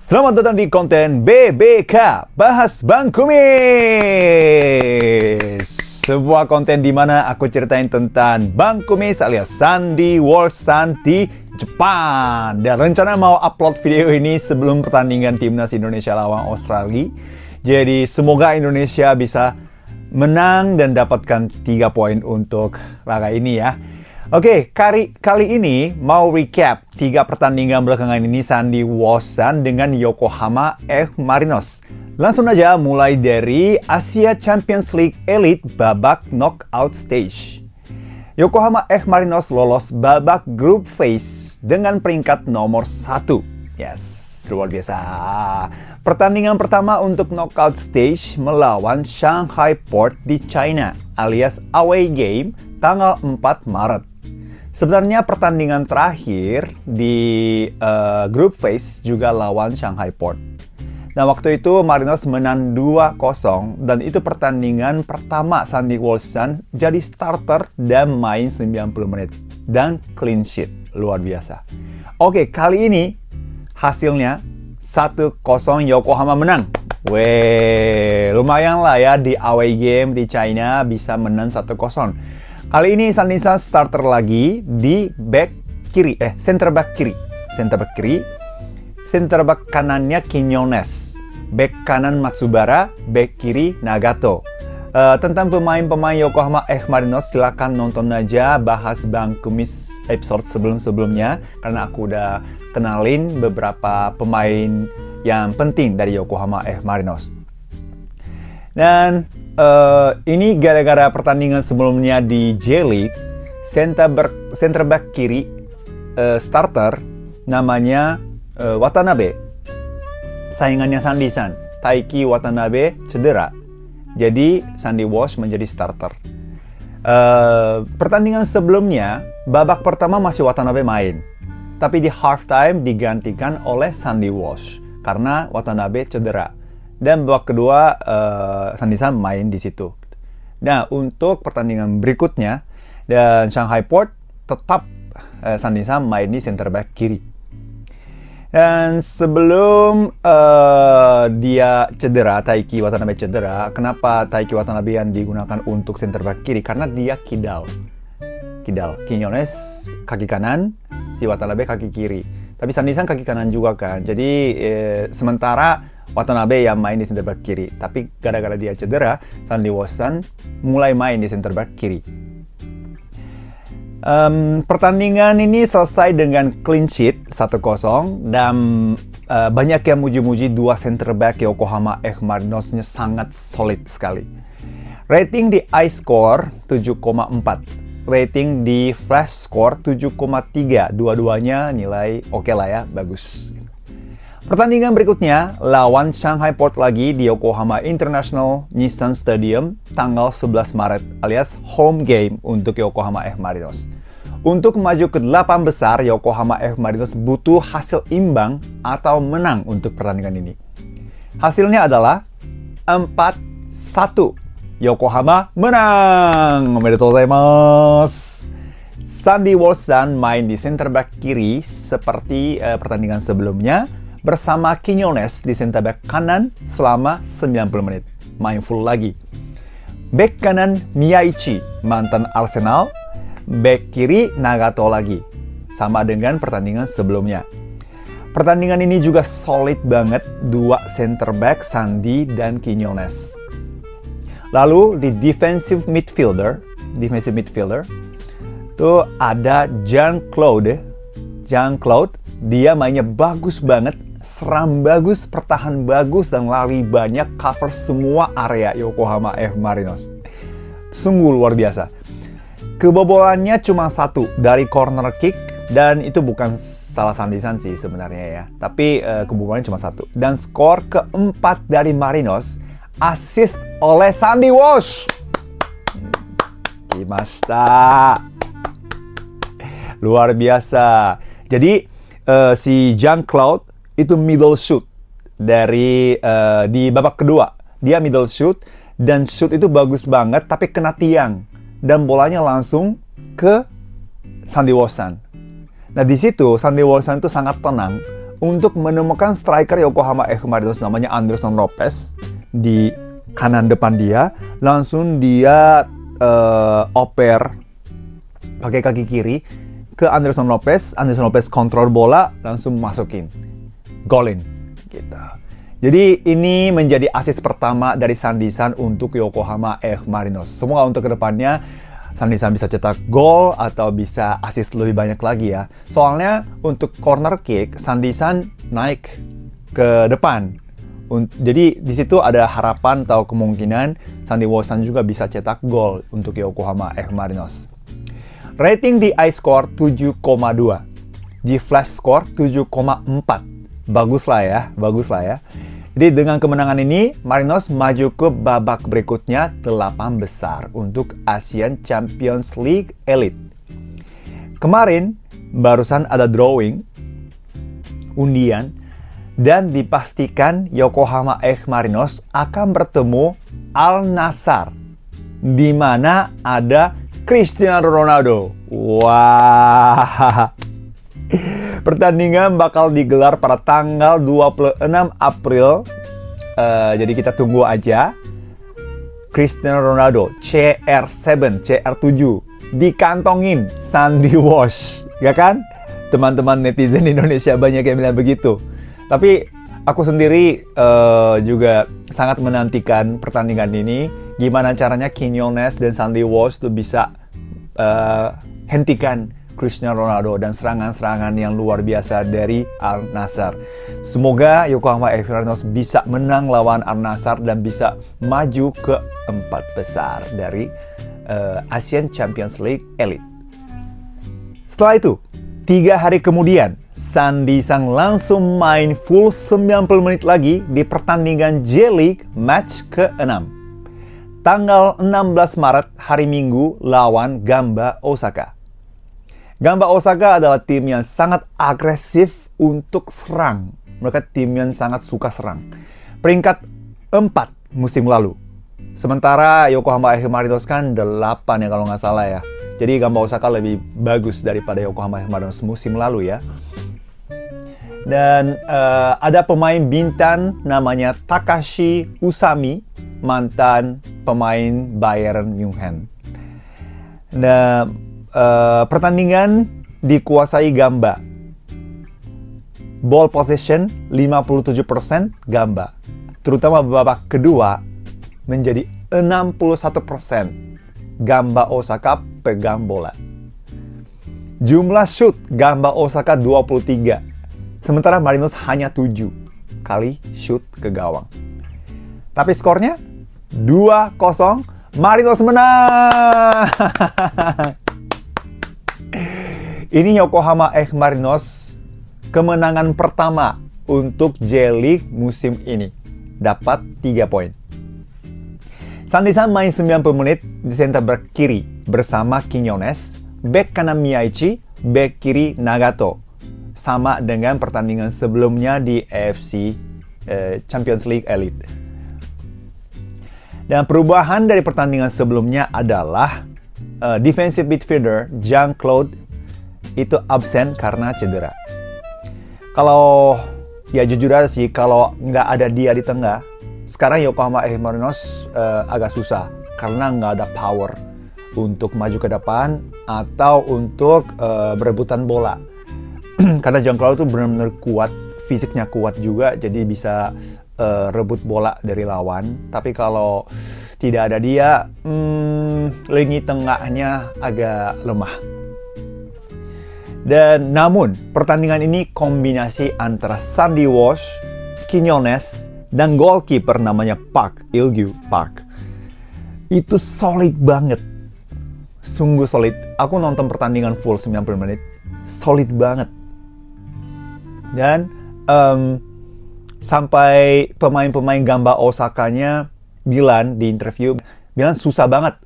Selamat datang di konten BBK, Bahas Bang Kumis. Sebuah konten di mana aku ceritain tentang Bang Kumis alias Sandy Wolfson di Jepang. Dan rencana mau upload video ini sebelum pertandingan timnas Indonesia lawan Australia. Jadi semoga Indonesia bisa menang dan dapatkan 3 poin untuk laga ini ya. Oke, kali ini mau recap 3 pertandingan belakangan ini Sandy Wolfson dengan Yokohama F. Marinos. Langsung aja mulai dari Asia Champions League Elite babak knockout stage. Yokohama F. Marinos lolos babak group phase dengan peringkat nomor 1. Yes, luar biasa. Pertandingan pertama untuk knockout stage melawan Shanghai Port di China alias away game tanggal 4 Maret. Sebenarnya pertandingan terakhir di group phase juga lawan Shanghai Port. Nah, waktu itu Marinos menang 2-0 dan itu pertandingan pertama Sandy Wolfson jadi starter dan main 90 menit. Dan clean sheet, luar biasa. Oke, kali ini hasilnya 1-0 Yokohama menang. Weh, lumayan lah ya di away game di China bisa menang 1-0. Kali ini Sandy starter lagi di center back kiri. Center back kanannya Quiñones, back kanan Matsubara, back kiri Nagato. Tentang pemain-pemain Yokohama F. Marinos silakan nonton aja Bahas Bang Kumis episode sebelum-sebelumnya karena aku udah kenalin beberapa pemain yang penting dari Yokohama F. Marinos. Dan ini gara-gara pertandingan sebelumnya di J-League, center back kiri starter namanya Watanabe. Saingannya Sandy-san, Taiki Watanabe cedera. Jadi Sandy Wolfson menjadi starter. Pertandingan sebelumnya, babak pertama masih Watanabe main. Tapi di halftime digantikan oleh Sandy Wolfson karena Watanabe cedera. Dan babak kedua Sandy-san main di situ. Nah, untuk pertandingan berikutnya dan Shanghai Port tetap Sandy-san main di center back kiri. Dan sebelum dia cedera, Taiki Watanabe cedera, kenapa Taiki Watanabe yang digunakan untuk center back kiri? Karena dia kidal. Quiñones kaki kanan, si Watanabe kaki kiri. Tapi Sandy-san kaki kanan juga kan. Jadi sementara Watanabe yang main di center back kiri. Tapi gara-gara dia cedera, Sandy Wolfson mulai main di center back kiri. Pertandingan ini selesai dengan clean sheet 1-0 dan banyak yang muji-muji dua center back Yokohama F. Marinosnya sangat solid sekali. Rating di iScore 7,4. Rating di Flash Score 7,3. Dua-duanya nilai oke lah ya, bagus. Pertandingan berikutnya lawan Shanghai Port lagi di Yokohama International Nissan Stadium tanggal 11 Maret alias home game untuk Yokohama F. Marinos. Untuk maju ke 8 besar, Yokohama F. Marinos butuh hasil imbang atau menang untuk pertandingan ini. Hasilnya adalah 4-1. Yokohama menang. Omedetou gozaimasu. Sandy Wolfson main di center back kiri seperti pertandingan sebelumnya bersama Quiñones di center back kanan selama 90 menit. Main full lagi. Back kanan Miyaichi, mantan Arsenal. Back kiri Nagato lagi. Sama dengan pertandingan sebelumnya. Pertandingan ini juga solid banget. Dua center back Sandy dan Quiñones. Lalu di defensive midfielder tuh ada Jean-Claude. Dia mainnya bagus banget. Seram bagus, pertahan bagus, dan lari banyak, cover semua area Yokohama F. Marinos. Sungguh luar biasa. Kebobolannya cuma 1 dari corner kick, dan itu bukan salah Sandy-san sih sebenarnya ya. Tapi kebobolannya cuma 1. Dan skor keempat dari Marinos, assist oleh Sandy Wolfson. Kimashita. Luar biasa. Jadi si Jean-Claude itu middle shoot dari di babak kedua. Dia middle shoot dan shoot itu bagus banget tapi kena tiang dan bolanya langsung ke Sandy Wolfson. Nah, di situ Sandy Wolfson itu sangat tenang untuk menemukan striker Yokohama F. Marinos namanya Anderson Lopez di kanan depan dia. Langsung dia oper pakai kaki kiri ke Anderson Lopez kontrol bola, langsung masukin, golin gitu. Jadi ini menjadi asis pertama dari Sandy San untuk Yokohama F. Marinos. Semoga untuk kedepannya Sandy San bisa cetak gol atau bisa asis lebih banyak lagi ya. Soalnya untuk corner kick, Sandy San naik ke depan. Jadi di situ ada harapan atau kemungkinan Sandy Wolfson juga bisa cetak gol untuk Yokohama F. Marinos. Rating di iScore 7,2. Di Flash Score 7,4. Bagus lah ya. Jadi dengan kemenangan ini, Marinos maju ke babak berikutnya 8 besar untuk Asian Champions League Elite. Kemarin, barusan ada drawing, undian, dan dipastikan Yokohama F. Marinos akan bertemu Al Nassr, di mana ada Cristiano Ronaldo. Wah. Pertandingan bakal digelar pada tanggal 26 April. Jadi kita tunggu aja. Cristiano Ronaldo CR7 dikantongin Sandy Walsh, ya kan? Teman-teman netizen Indonesia banyak yang bilang begitu. Tapi aku sendiri juga sangat menantikan pertandingan ini. Gimana caranya Quinones dan Sandy Walsh tuh bisa hentikan Cristiano Ronaldo dan serangan-serangan yang luar biasa dari Al Nassr. Semoga Yokohama F. Marinos bisa menang lawan Al Nassr dan bisa maju ke 4 besar dari Asian Champions League Elite. Setelah itu, 3 hari kemudian, Sandy San langsung main full 90 menit lagi di pertandingan J-League match ke-6. Tanggal 16 Maret, hari Minggu, lawan Gamba Osaka. Gamba Osaka adalah tim yang sangat agresif untuk serang. Mereka tim yang sangat suka serang. Peringkat 4 musim lalu. Sementara Yokohama F. Marinos kan 8 ya kalau nggak salah ya. Jadi Gamba Osaka lebih bagus daripada Yokohama F. Marinos musim lalu ya. Dan ada pemain bintang namanya Takashi Usami, mantan pemain Bayern Munchen. Nah, pertandingan dikuasai Gamba. Ball possession 57% Gamba. Terutama babak kedua menjadi 61% Gamba Osaka pegang bola. Jumlah shoot Gamba Osaka 23. Sementara Marinos hanya 7 kali shoot ke gawang. Tapi skornya 2-0, Marinos menang. Ini Yokohama F. Marinos kemenangan pertama untuk J-League musim ini. Dapat 3 poin. Sandy San main 90 menit di center back kiri bersama Quinones, back kanan Miyaichi, back kiri Nagato. Sama dengan pertandingan sebelumnya di AFC Champions League Elite. Dan perubahan dari pertandingan sebelumnya adalah defensive midfielder Jean-Claude itu absen karena cedera. Kalau ya jujur aja sih, kalau nggak ada dia di tengah, sekarang Yokohama F. Marinos agak susah karena nggak ada power untuk maju ke depan atau untuk berebutan bola. Karena Jean-Claude itu benar-benar kuat, fisiknya kuat juga, jadi bisa rebut bola dari lawan. Tapi kalau tidak ada dia, lini tengahnya agak lemah. Dan namun, pertandingan ini kombinasi antara Sandy Walsh, Quinones, dan goalkeeper namanya Park, Il-gyu Park. Itu solid banget. Sungguh solid. Aku nonton pertandingan full 90 menit. Solid banget. Dan sampai pemain-pemain Gamba Osakanya bilang di interview, bilang susah banget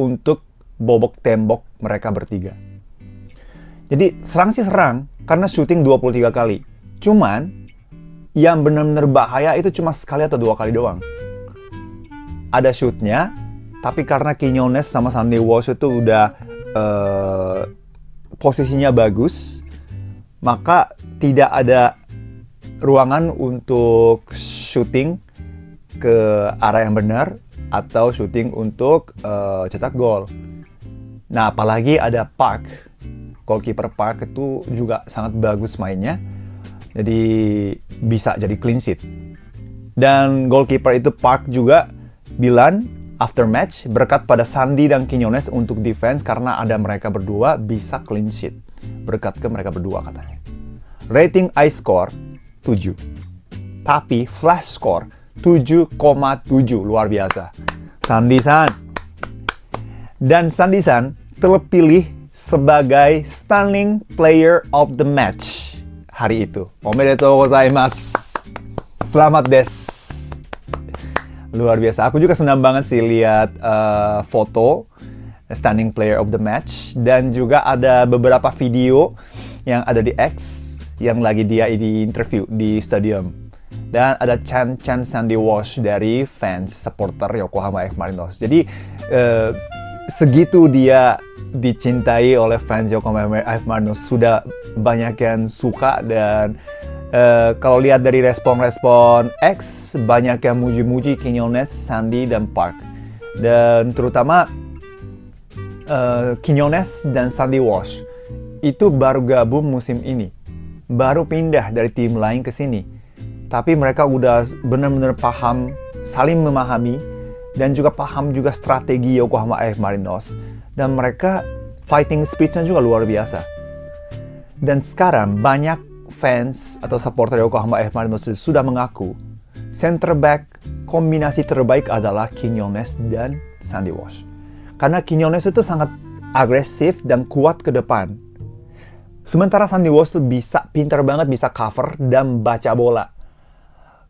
untuk bobok tembok mereka bertiga. Jadi serang sih serang, karena shooting 23 kali. Cuman, yang benar-benar bahaya itu cuma sekali atau 2 kali doang. Ada shootnya, tapi karena Quinones sama Sandy Walsh itu udah posisinya bagus, maka tidak ada ruangan untuk shooting ke arah yang benar atau shooting untuk cetak gol. Nah, apalagi ada Park. Goalkeeper Park itu juga sangat bagus mainnya. Jadi bisa jadi clean sheet. Dan goalkeeper itu Park juga bilang after match berkat pada Sandy dan Quinones untuk defense karena ada mereka berdua bisa clean sheet. Berkat ke mereka berdua katanya. Rating iScore 7. Tapi flash score 7,7, luar biasa. Sandy-san. Dan Sandy-san terpilih sebagai Stunning Player of the Match hari itu. Omedetou gozaimasu. Selamat des. Luar biasa. Aku juga senang banget sih lihat foto Stunning Player of the Match. Dan juga ada beberapa video yang ada di X yang lagi dia di interview di stadium. Dan ada Chan Sandy Walsh dari fans supporter Yokohama F. Marinos. Jadi segitu dia dicintai oleh fans Yokohama F. Marinos, sudah banyak yang suka. Dan kalau lihat dari respon-respon X, banyak yang muji-muji Quinones, Sandy, dan Park. Dan terutama Quinones dan Sandy Walsh itu baru gabung musim ini, baru pindah dari tim lain ke sini. Tapi mereka udah benar-benar paham, saling memahami, dan juga paham juga strategi Yokohama F. Marinos. Dan mereka fighting spirit-nya juga luar biasa. Dan sekarang banyak fans atau supporter Yokohama F. Marinos sudah mengaku center back kombinasi terbaik adalah Quinones dan Sandy Walsh. Karena Quinones itu sangat agresif dan kuat ke depan. Sementara Sandy Walsh itu bisa pintar banget, bisa cover dan baca bola.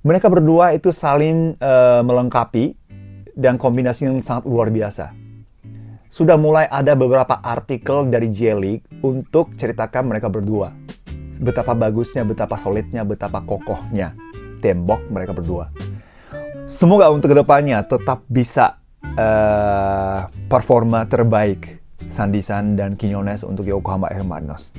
Mereka berdua itu saling melengkapi dan kombinasi yang sangat luar biasa. Sudah mulai ada beberapa artikel dari J-League untuk ceritakan mereka berdua. Betapa bagusnya, betapa solidnya, betapa kokohnya tembok mereka berdua. Semoga untuk kedepannya tetap bisa performa terbaik Sandy-san dan Quinones untuk Yokohama F. Marinos.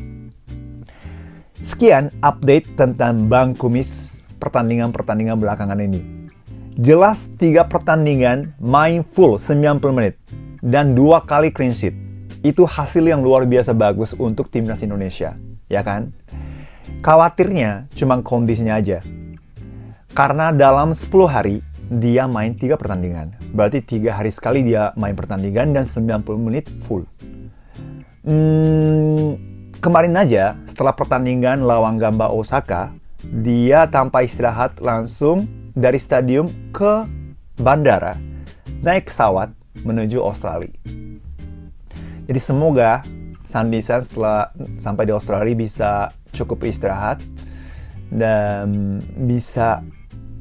Sekian update tentang Bang Kumis pertandingan-pertandingan belakangan ini. Jelas 3 pertandingan main full 90 menit dan 2 kali clean sheet. Itu hasil yang luar biasa bagus untuk timnas Indonesia, ya kan? Khawatirnya cuma kondisinya aja. Karena dalam 10 hari dia main 3 pertandingan. Berarti 3 hari sekali dia main pertandingan dan 90 menit full. Kemarin aja setelah pertandingan lawan Gamba Osaka, dia tanpa istirahat langsung dari stadium ke bandara, naik pesawat menuju Australia. Jadi semoga Sandy-san setelah sampai di Australia bisa cukup istirahat dan bisa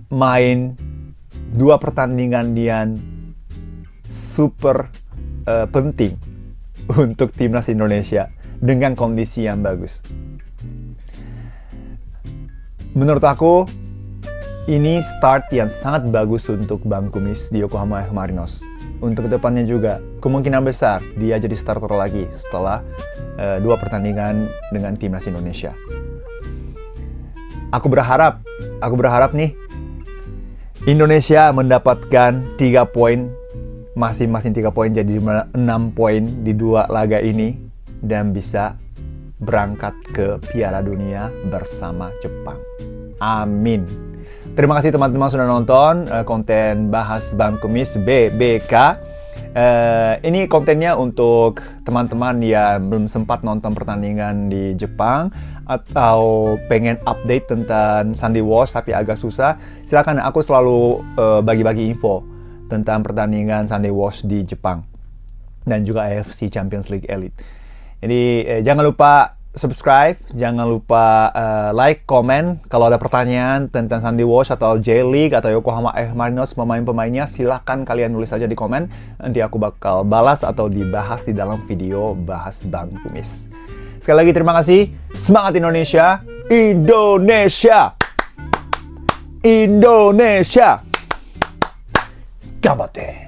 main 2 pertandingan yang super penting untuk timnas Indonesia dengan kondisi yang bagus. Menurut aku, ini start yang sangat bagus untuk Bang Kumis di Yokohama F. Marinos. Untuk kedepannya juga, kemungkinan besar dia jadi starter lagi setelah 2 pertandingan dengan timnas Indonesia. Aku berharap nih, Indonesia mendapatkan 3 poin, masing-masing 3 poin, jadi jumlah 6 poin di 2 laga ini, dan bisa berangkat ke Piala Dunia bersama Jepang. Amin. Terima kasih teman-teman sudah nonton konten bahas Bang Kumis BBK. Ini kontennya untuk teman-teman yang belum sempat nonton pertandingan di Jepang atau pengen update tentang Sandy Walsh tapi agak susah. Silakan, aku selalu bagi-bagi info tentang pertandingan Sandy Walsh di Jepang dan juga AFC Champions League Elite. Jadi jangan lupa subscribe, jangan lupa like, komen. Kalau ada pertanyaan tentang Sandy Walsh atau J-League atau Yokohama F. Marinos pemain-pemainnya, silahkan kalian nulis aja di komen. Nanti aku bakal balas atau dibahas di dalam video bahas Bang Kumis. Sekali lagi terima kasih. Semangat Indonesia! Indonesia! Indonesia! Gambatte!